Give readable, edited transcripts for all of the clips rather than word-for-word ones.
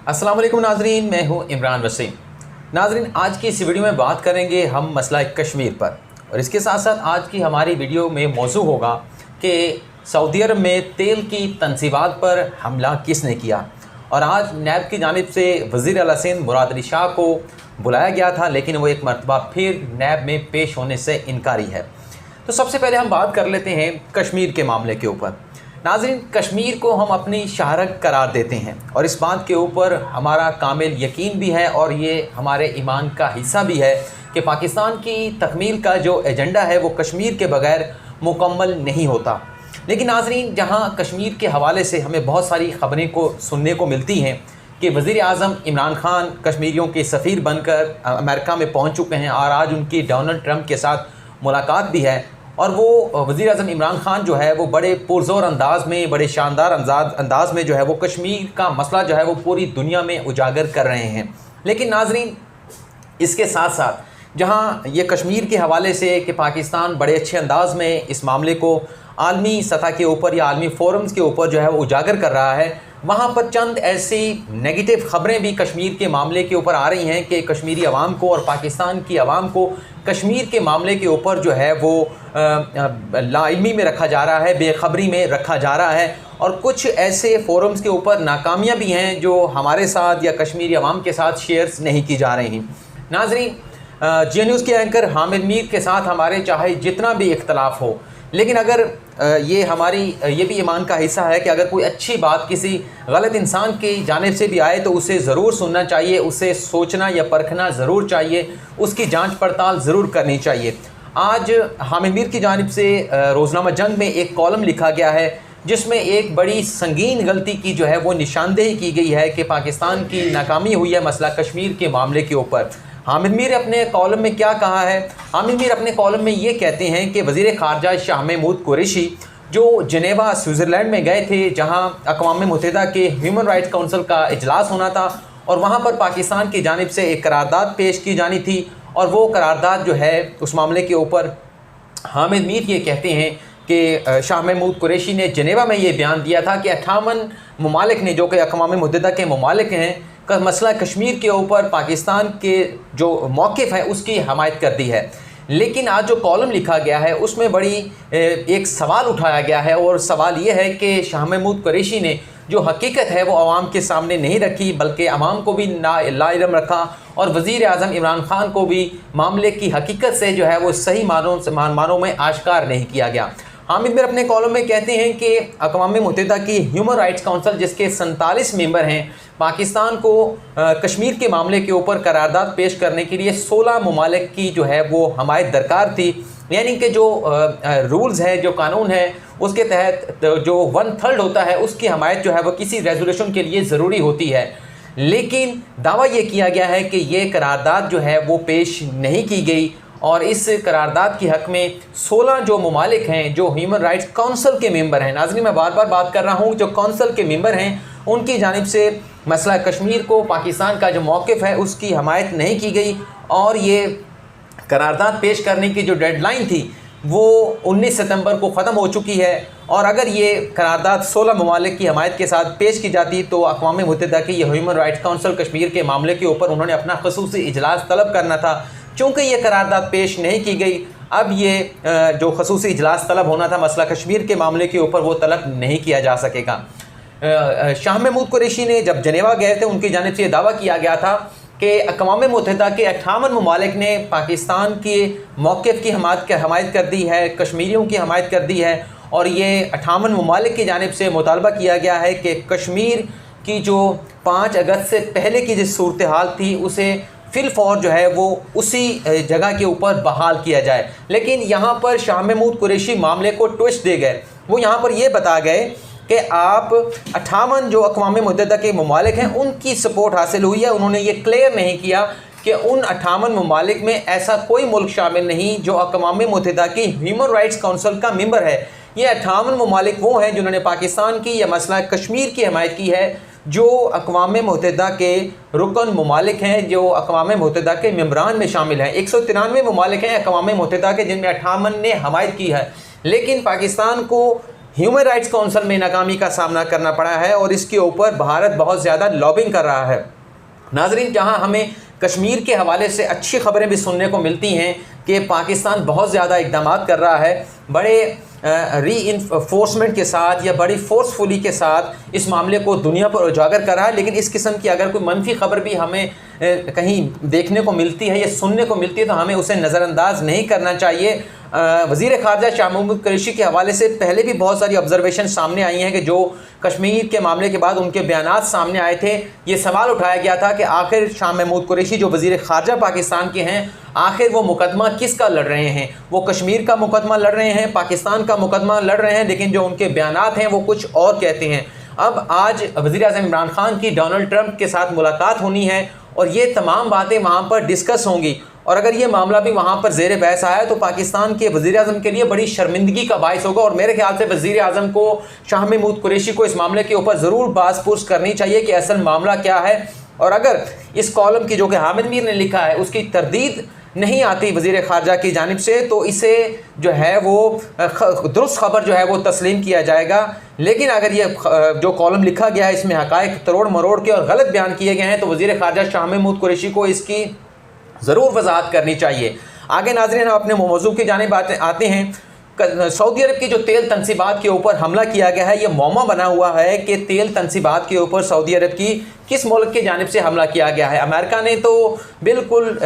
अस्सलाम वालेकुम नाजरीन, मैं हूं इमरान वसीम। नाजरीन, आज की इस वीडियो में बात करेंगे हम मसला कश्मीर पर, और इसके साथ साथ आज की हमारी वीडियो में मौजू होगा कि सऊदी अरब में तेल की तनसीबात पर हमला किसने किया। और आज नैब की जानिब से वज़ीर आला सिंध मुराद अली शाह को बुलाया गया था, लेकिन वो एक मरतबा फिर नैब में पेश होने से इनकारी है। तो सबसे पहले हम बात कर लेते हैं कश्मीर के मामले के ऊपर। नाज़रीन, कश्मीर को हम अपनी शहरत करार देते हैं और इस बात के ऊपर हमारा कामिल यकीन भी है और ये हमारे ईमान का हिस्सा भी है कि पाकिस्तान की तकमील का जो एजेंडा है वो कश्मीर के बगैर मुकम्मल नहीं होता। लेकिन नाज़रीन, जहाँ कश्मीर के हवाले से हमें बहुत सारी ख़बरें को सुनने को मिलती हैं कि वज़ीर आज़म इमरान ख़ान कश्मीरियों के सफ़ीर बनकर अमेरिका में पहुँच चुके हैं और आज उनकी डोनाल्ड ट्रंप के साथ मुलाकात भी है, और वो वज़ीर आज़म इमरान ख़ान जो है वो बड़े पुरज़ोर अंदाज़ में, बड़े शानदार अंदाज़ में जो है वो कश्मीर का मसला जो है वो पूरी दुनिया में उजागर कर रहे हैं। लेकिन नाज़रीन, इसके साथ साथ जहाँ ये कश्मीर के हवाले से कि पाकिस्तान बड़े अच्छे अंदाज़ में इस मामले को आलमी सतह के ऊपर या आलमी फोरम्स के ऊपर जो है वो उजागर कर रहा है, वहाँ पर चंद ऐसी नेगेटिव ख़बरें भी कश्मीर के मामले के ऊपर आ रही हैं कि कश्मीरी अवाम को और पाकिस्तान की अवाम को कश्मीर के मामले के ऊपर जो है वो लाइल्मी में रखा जा रहा है, बेखबरी में रखा जा रहा है। और कुछ ऐसे फोरम्स के ऊपर नाकामियाँ भी हैं जो हमारे साथ या कश्मीरी अवाम के साथ शेयर्स नहीं की जा रही हैं। नाज़रीन, जी न्यूज़ के एंकर हामिद मीर के साथ हमारे चाहे जितना भी इख्तलाफ हो, लेकिन अगर ये भी ईमान का हिस्सा है कि अगर कोई अच्छी बात किसी गलत इंसान की जानिब से भी आए तो उसे ज़रूर सुनना चाहिए, उसे सोचना या परखना ज़रूर चाहिए, उसकी जांच पड़ताल ज़रूर करनी चाहिए। आज हामिद मीर की जानिब से रोज़नामा जंग में एक कॉलम लिखा गया है जिसमें एक बड़ी संगीन गलती की जो है वो निशानदेही की गई है कि पाकिस्तान की नाकामी हुई है मसला कश्मीर के मामले के ऊपर। हामिद मीर अपने कॉलम में क्या कहा है? हामिद मीर अपने कॉलम में ये कहते हैं कि वज़ीर ख़ारजा शाह महमूद कुरैशी जो जेनेवा स्विट्ज़रलैंड में गए थे, जहाँ अक़वाम मुत्तहिदा के ह्यूमन राइट्स काउंसिल का इजलास होना था और वहाँ पर पाकिस्तान की जानिब से एक करारदाद पेश की जानी थी, और वो करारदाद जो है उस मामले के ऊपर हामिद मीर ये कहते हैं कि शाह महमूद कुरैशी ने जेनेवा में ये बयान दिया था कि 58 ममालिक ने, जो कि अक़वाम मुत्तहिदा के ममालिक हैं, का मसला कश्मीर के ऊपर पाकिस्तान के जो मौक़िफ़ है उसकी हमायत कर दी है। लेकिन आज जो कॉलम लिखा गया है उसमें बड़ी एक सवाल उठाया गया है, और सवाल ये है कि शाह महमूद कुरैशी ने जो हकीकत है वो आवाम के सामने नहीं रखी, बल्कि आवाम को भी लाइलम रखा और वज़ीर आज़म इमरान ख़ान को भी मामले की हकीकत से जो है वो सही मानों में आश्कार नहीं किया गया। हामिद मीर अपने कॉलम में कहते हैं कि अक़वाम मुत्तहिदा की ह्यूमन राइट्स काउंसिल, जिसके 47 मेंबर हैं, पाकिस्तान को कश्मीर के मामले के ऊपर करारदाद पेश करने के लिए 16 ममालिक की जो है वो हमायत दरकार थी। यानी कि जो रूल्स है, जो कानून है, उसके तहत जो 1/3 होता है उसकी हमायत जो है वो किसी रेजोल्यूशन के लिए ज़रूरी होती है। लेकिन दावा ये किया गया है कि ये करारदाद जो है वो पेश नहीं की गई, और इस करारदाद की हक़ में 16 जो ममालिक हैं जो ह्यूमन राइट्स काउंसिल के मेंबर हैं, नाज़रीन मैं बार बार बात कर रहा हूँ, जो काउंसिल के मेंबर हैं, उनकी जानिब से मसला कश्मीर को पाकिस्तान का जो मौक़िफ़ है उसकी हमायत नहीं की गई, और ये करारदाद पेश करने की जो डेडलाइन थी वो 19 सितंबर को ख़त्म हो चुकी है। और अगर ये करारदाद 16 ममालिक की हमायत के साथ पेश की जाती तो अक़वाम मुत्तहिदा की ये ह्यूमन राइट्स काउंसिल कश्मीर के मामले के ऊपर उन्होंने अपना ख़ुसूसी इजलास तलब करना था। चूँकि ये करारदाद पेश नहीं की गई, अब ये जो ख़ुसूसी इजलास तलब होना था मसला कश्मीर के मामले के ऊपर वो तलब नहीं किया जा सकेगा। शाह महमूद कुरैशी ने जब जेनेवा गए थे, उनकी जानिब से दावा किया गया था कि अक़वाम मुत्तहिदा के 58 ममालिक ने पाकिस्तान के मौक़िफ़ की हमायत कर दी है, कश्मीरियों की हमायत कर दी है, और ये 58 ममालिक की जानिब से मुतालबा किया गया है कि कश्मीर की जो 5 अगस्त से पहले की जिस सूरत हाल थी उसे फिलफौर जो है वो उसी जगह के ऊपर बहाल किया जाए। लेकिन यहाँ पर शाह महमूद कुरैशी मामले को ट्विस्ट दे गए। वो यहाँ पर ये बता गए कि आप 58 जो अक़वाम मुत्तहिदा के ममालिक हैं उनकी सपोर्ट हासिल हुई है। उन्होंने ये क्लियर नहीं किया कि उन 58 ममालिक में ऐसा कोई मुल्क शामिल नहीं जो अक़वाम मुत्तहिदा की ह्यूमन राइट्स काउंसिल का मेंबर है। ये 58 ममालिक वो हैं जिन्होंने पाकिस्तान की या मसला कश्मीर की हमायत की है, जो अक़वाम मुत्तहिदा के रुकन ममालिक हैं, जो अक़वाम मुत्तहिदा के मेंबरान में शामिल हैं। 193 ममालिक हैं अक़वाम मुत्तहिदा के जिनमें 58 ने हमायत की है। लेकिन पाकिस्तान को ह्यूमन राइट्स काउंसिल में नाकामी का सामना करना पड़ा है और इसके ऊपर भारत बहुत ज़्यादा लॉबिंग कर रहा है। नाजरीन, जहां हमें कश्मीर के हवाले से अच्छी खबरें भी सुनने को मिलती हैं कि पाकिस्तान बहुत ज़्यादा इक़दाम कर रहा है, बड़े रीइंफोर्समेंट के साथ या बड़ी फोर्सफुली के साथ इस मामले को दुनिया पर उजागर कर रहा है। लेकिन इस किस्म की अगर कोई मनफी खबर भी हमें कहीं देखने को मिलती है या सुनने को मिलती है तो हमें उसे नज़रअंदाज नहीं करना चाहिए। वज़ीर ख़ारजा शाह महमूद कुरैशी के हवाले से पहले भी बहुत सारी ऑब्जर्वेशन सामने आई हैं कि जो कश्मीर के मामले के बाद उनके बयानात सामने आए थे, ये सवाल उठाया गया था कि आखिर शाह महमूद कुरैशी जो वज़ीर ख़ारजा पाकिस्तान के हैं, आखिर वो मुकदमा किसका लड़ रहे हैं? वो कश्मीर का मुकदमा लड़ रहे हैं, पाकिस्तान का मुकदमा लड़ रहे हैं, लेकिन जो उनके बयानात हैं वो कुछ और कहते हैं। अब आज वज़ीर-ए-आज़म इमरान खान की डोनाल्ड ट्रंप के साथ मुलाकात होनी है और ये तमाम बातें वहाँ पर डिस्कस होंगी, और अगर ये मामला भी वहाँ पर ज़ेर बहस आया तो पाकिस्तान के वज़ीर-ए-आज़म के लिए बड़ी शर्मिंदगी का बाइस होगा। और मेरे ख्याल से वज़ीर-ए-आज़म को, शाह महमूद कुरैशी को इस मामले के ऊपर ज़रूर बास-पुर्स करनी चाहिए कि असल मामला क्या है। और अगर इस कॉलम की जो कि हामिद मीर ने लिखा है उसकी तरदीद नहीं आती वज़ीर ख़ारजा की जानिब से तो इसे जो है वो दुरुस्त खबर जो है वो तस्लीम किया जाएगा। लेकिन अगर ये जो कॉलम लिखा गया है इसमें हक़ाइक़ तरोड़ मरोड़ के और गलत बयान किए गए हैं तो वज़ीर ख़ारजा शाह महमूद कुरैशी को इसकी ज़रूर वजाहत करनी चाहिए। आगे नाज़रीन हम अपने मौजू की जानिब आते हैं। सऊदी अरब की जो तेल तनसीबात के ऊपर हमला किया गया है, ये मौमा बना हुआ है कि तेल तनसीबात के ऊपर सऊदी अरब की किस मुल्क की जानिब से हमला किया गया है। अमेरिका ने तो बिल्कुल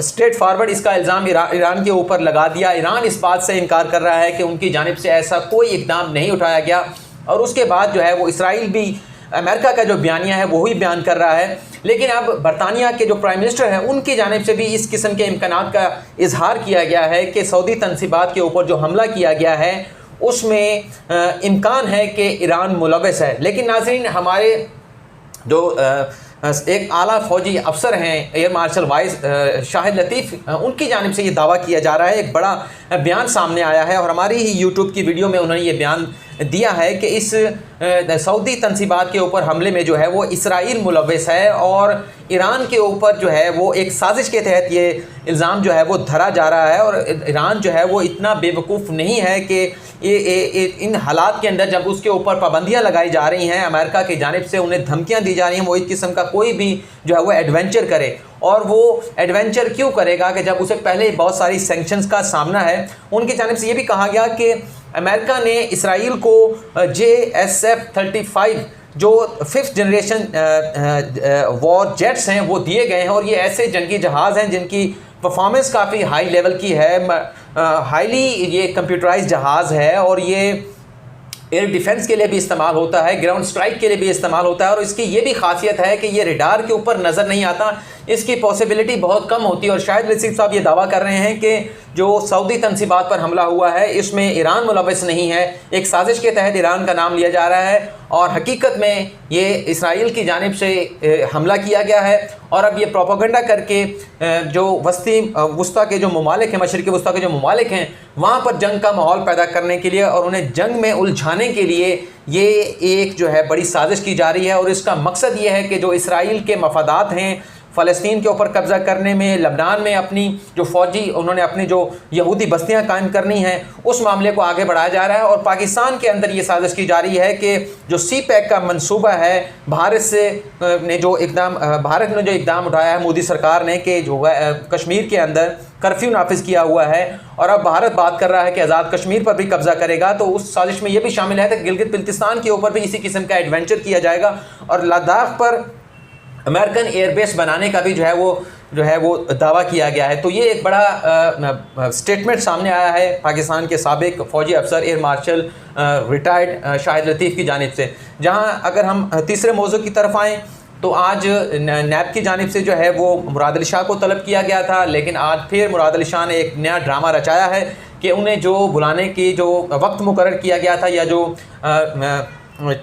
स्ट्रेट फारवर्ड इसका इल्ज़ाम ईरान के ऊपर लगा दिया। ईरान इस बात से इनकार कर रहा है कि उनकी जानिब से ऐसा कोई इक़दाम नहीं उठाया गया, और उसके बाद जो है वो इसराइल भी अमेरिका का जो बयानिया है वही बयान कर रहा है। लेकिन अब बरतानिया के जो प्राइम मिनिस्टर हैं उनकी जानिब से भी इस किस्म के इम्कानात का इजहार किया गया है कि सऊदी तनसीबात के ऊपर जो हमला किया गया है उसमें इम्कान है कि ईरान मुलव्वस है। लेकिन नाज़रीन, हमारे जो एक आला फ़ौजी अफसर हैं एयर मार्शल वाइस शाहिद लतीफ़, उनकी जानिब से ये दावा किया जा रहा है, एक बड़ा बयान सामने आया है और हमारी ही यूट्यूब की वीडियो में उन्होंने ये बयान दिया है कि इस सऊदी तनसीबात के ऊपर हमले में जो है वो इसराइल मुलव्वस है और ईरान के ऊपर जो है वो एक साजिश के तहत ये इल्ज़ाम जो है वो धरा जा रहा है। और ईरान जो है वो इतना बेवकूफ़ नहीं है कि ये इन हालात के अंदर जब उसके ऊपर पाबंदियां लगाई जा रही हैं, अमेरिका की जानिब से उन्हें धमकियां दी जा रही हैं, वो इस किस्म का कोई भी जो है वो एडवेंचर करे। और वो एडवेंचर क्यों करेगा कि जब उसे पहले बहुत सारी सैंक्शंस का सामना है। उनकी जानिब से ये भी कहा गया कि अमेरिका ने इसराइल को JSF-35 जो 5th जनरेशन वॉर जेट्स हैं वो दिए गए हैं, और ये ऐसे जंगी जहाज़ हैं जिनकी परफॉर्मेंस काफ़ी हाई लेवल की है, हाईली ये कंप्यूटराइज्ड जहाज़ है, और ये एयर डिफेंस के लिए भी इस्तेमाल होता है, ग्राउंड स्ट्राइक के लिए भी इस्तेमाल होता है। और इसकी ये भी खासियत है कि ये रडार के ऊपर नज़र नहीं आता, इसकी पॉसिबिलिटी बहुत कम होती है। और शाहिद लतीफ़ साहब ये दावा कर रहे हैं कि जो सऊदी तनसीबात पर हमला हुआ है इसमें ईरान मुलव्वस नहीं है, एक साजिश के तहत ईरान का नाम लिया जा रहा है और हकीकत में ये इसराइल की जानिब से हमला किया गया है। और अब ये प्रोपेगेंडा करके जो वस्ती के जो ममालिक हैं, मशरिक़ी वस्ता के जो ममालिक हैं, वहाँ पर जंग का माहौल पैदा करने के लिए और उन्हें जंग में उलझाने के लिए ये एक जो है बड़ी साजिश की जा रही है। और इसका मकसद ये है कि जो इसराइल के मफादात हैं फ़लस्तीन के ऊपर कब्ज़ा करने में, लबनान में अपनी जो फ़ौजी उन्होंने अपनी जो यहूदी बस्तियां कायम करनी हैं, उस मामले को आगे बढ़ाया जा रहा है। और पाकिस्तान के अंदर ये साजिश की जा रही है कि जो CPEC का मंसूबा है, भारत ने जो इक़दाम उठाया है मोदी सरकार ने कि जो कश्मीर के अंदर कर्फ्यू नाफिज़ किया हुआ है, और अब भारत बात कर रहा है कि आज़ाद कश्मीर पर भी कब्ज़ा करेगा, तो उस साजिश में ये भी शामिल है कि गिलगित बिल्तिस्तान के ऊपर भी इसी किस्म का एडवेंचर किया जाएगा। और लद्दाख पर अमेरिकन एयरबेस बनाने का भी जो है वो दावा किया गया है। तो ये एक बड़ा स्टेटमेंट सामने आया है पाकिस्तान के साबिक फ़ौजी अफसर एयर मार्शल रिटायर्ड शाहिद लतीफ़ की जानिब से। जहां अगर हम तीसरे मौजू की तरफ आएँ तो आज नैब की जानिब से जो है वो मुराद अली शाह को तलब किया गया था, लेकिन आज फिर मुराद अली शाह ने एक नया ड्रामा रचाया है कि उन्हें जो बुलाने की जो वक्त मुकर्रर किया गया था या जो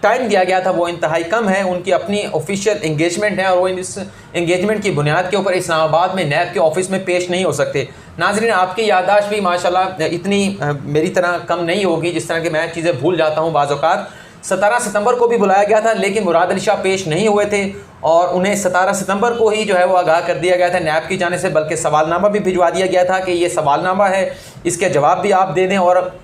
टाइम दिया गया था वो इंतहाई कम है। उनकी अपनी ऑफिशियल इंगेजमेंट है और वो इस इंगेजमेंट की बुनियाद के ऊपर इस्लामाबाद में नैब के ऑफिस में पेश नहीं हो सकते। नाज़रीन, आपकी याददाश्त भी माशाल्लाह इतनी मेरी तरह कम नहीं होगी, जिस तरह कि मैं चीज़ें भूल जाता हूँ बाज़ औक़ात। 17 सितंबर को भी बुलाया गया था, लेकिन मुराद अली शाह पेश नहीं हुए थे और उन्हें 17 सितंबर को ही जो है वो आगाह कर दिया गया था नैब की जाने से, बल्कि सवालनामा भी भिजवा दिया गया था कि ये सवालनामा है, इसके जवाब भी आप दे दें। और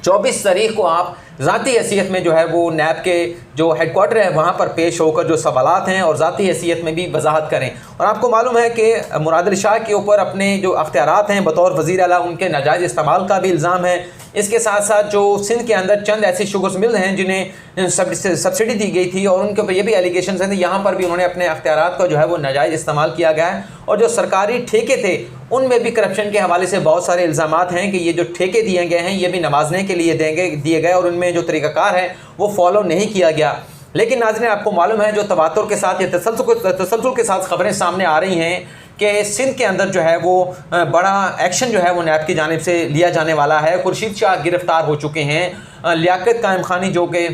24 तारीख को आप ज़ाती हैसियत में जो है वो नैब के जो हेडक्वार्टर है वहाँ पर पेश होकर जो सवालात हैं और ज़ाती हैसियत में भी वजाहत करें। और आपको मालूम है कि मुराद अली शाह के ऊपर अपने जो अख्तियारात हैं बतौर वज़ीर आला उनके नाजायज़ इस्तेमाल का भी इल्ज़ाम है। इसके साथ साथ जो सिंध के अंदर चंद ऐसी शुगर्स मिल हैं जिन्हें सब्सिडी दी गई थी और उनके ऊपर ये भी एलिगेशन हैं, यहाँ पर भी उन्होंने अपने अख्तियारात का जो है वो नाजायज़ इस्तेमाल किया गया है। और जो सरकारी ठेके थे उनमें भी करप्शन के हवाले से बहुत सारे इल्ज़ामात हैं कि ये जो ठेके दिए गए हैं ये भी नवाजने के लिए दिए गए और उनमें जो तरीक़ाकार है वो फॉलो नहीं किया गया। लेकिन नाज़रीन, आपको मालूम है जो तवातुर के साथ या तसलसल के साथ ख़बरें सामने आ रही हैं कि सिंध के अंदर जो है वो बड़ा एक्शन जो है वो नैब की जानिब से लिया जाने वाला है। खुर्शीद शाह गिरफ़्तार हो चुके हैं। लियाकत कायम खानी जो कि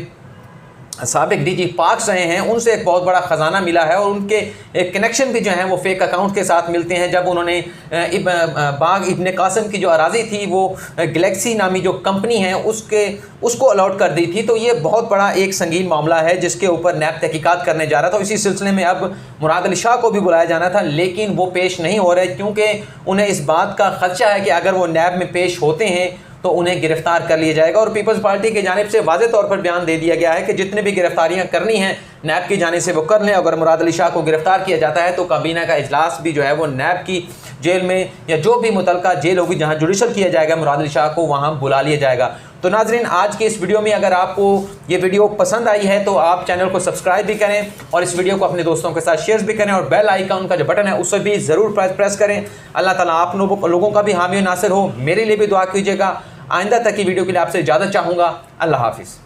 साबिक डीजी पाक्स रहे हैं उनसे एक बहुत बड़ा ख़जाना मिला है और उनके एक कनेक्शन भी जो हैं वो फेक अकाउंट के साथ मिलते हैं। जब उन्होंने बाग इब्न कासिम की जो अराज़ी थी वो गैलेक्सी नामी जो कंपनी है उसको अलॉट कर दी थी, तो ये बहुत बड़ा एक संगीन मामला है जिसके ऊपर नैब तहकीकात करने जा रहा था। इसी सिलसिले में अब मुराद अली शाह को भी बुलाया जाना था लेकिन वो पेश नहीं हो रहे क्योंकि उन्हें इस बात का खदशा है कि अगर वो नैब में पेश होते हैं तो उन्हें गिरफ्तार कर लिया जाएगा। और पीपल्स पार्टी की जानिब से वाज़े तौर पर बयान दे दिया गया है कि जितने भी गिरफ्तारियां करनी हैं नैब की जानिब से वो कर लें। अगर मुराद अली शाह को गिरफ्तार किया जाता है तो काबीना का इजलास भी जो है वो नैब की जेल में या जो भी मुतलका जेल होगी जहां जुडिशल किया जाएगा मुराद अली शाह को वहां बुला लिया जाएगा। तो नाजरीन, आज की इस वीडियो में अगर आपको ये वीडियो पसंद आई है तो आप चैनल को सब्सक्राइब भी करें और इस वीडियो को अपने दोस्तों के साथ शेयर भी करें और बेल आइकन का जो बटन है उसे भी ज़रूर प्रेस करें। अल्लाह ताला आप लोगों का भी हामी नासिर हो। मेरे लिए भी दुआ कीजिएगा। आइंदा तक की वीडियो के लिए आपसे इजाज़त चाहूँगा। अल्लाह हाफिज़।